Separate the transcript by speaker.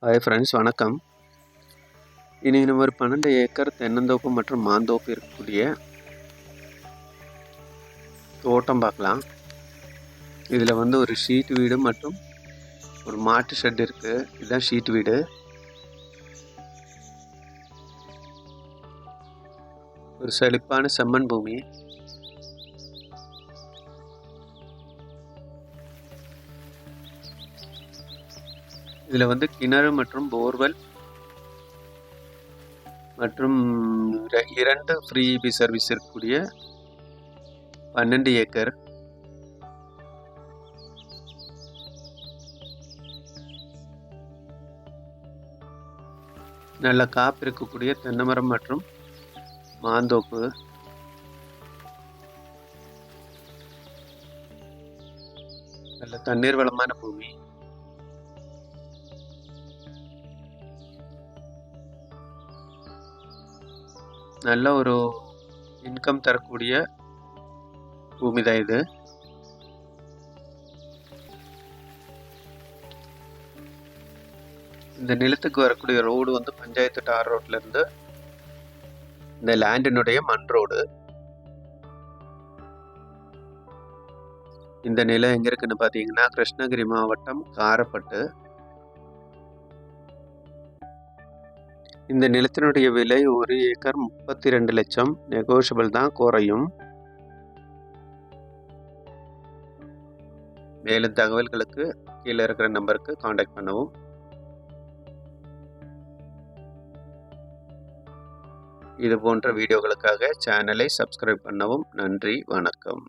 Speaker 1: Hi friends, வணக்கம். இன்றைக்கி நம்ம ஒரு 12 ஏக்கர் தென்னந்தோப்பு மற்றும் மாந்தோப்பு இருக்கக்கூடிய தோட்டம் பார்க்கலாம். இதில் ஒரு ஷீட் வீடு மற்றும் ஒரு மாட்டு ஷெட் இருக்குது. இதுதான் ஷீட் வீடு. ஒரு செழிப்பான செம்மண் பூமி. இதில் கிணறு மற்றும் போர்வெல் மற்றும் 2 ஃப்ரீ இபி சர்வீஸ் இருக்கக்கூடிய 12 ஏக்கர். நல்ல காப்பு இருக்கக்கூடிய தென்னைமரம் மற்றும் மாந்தோப்பு. நல்ல தண்ணீர் வளமான பூமி. நல்ல ஒரு இன்கம் தரக்கூடிய பூமி தான் இது. இந்த நிலத்துக்கு வரக்கூடிய ரோடு பஞ்சாயத்து டார் ரோட்ல இருந்து இந்த லேண்டினுடைய மண் ரோடு. இந்த நிலம் எங்க இருக்குன்னு பாத்தீங்கன்னா கிருஷ்ணகிரி மாவட்டம் காரப்பட்டு. இந்த நிலத்தினுடைய விலை 1 ஏக்கர் 32 லட்சம். நெகோஷியபிள் தான், குறையும். மேலும் தகவல்களுக்கு கீழே இருக்கிற நம்பருக்கு காண்டாக்ட் பண்ணவும். இது போன்ற வீடியோகளுக்காக சேனலை சப்ஸ்கிரைப் பண்ணவும். நன்றி, வணக்கம்.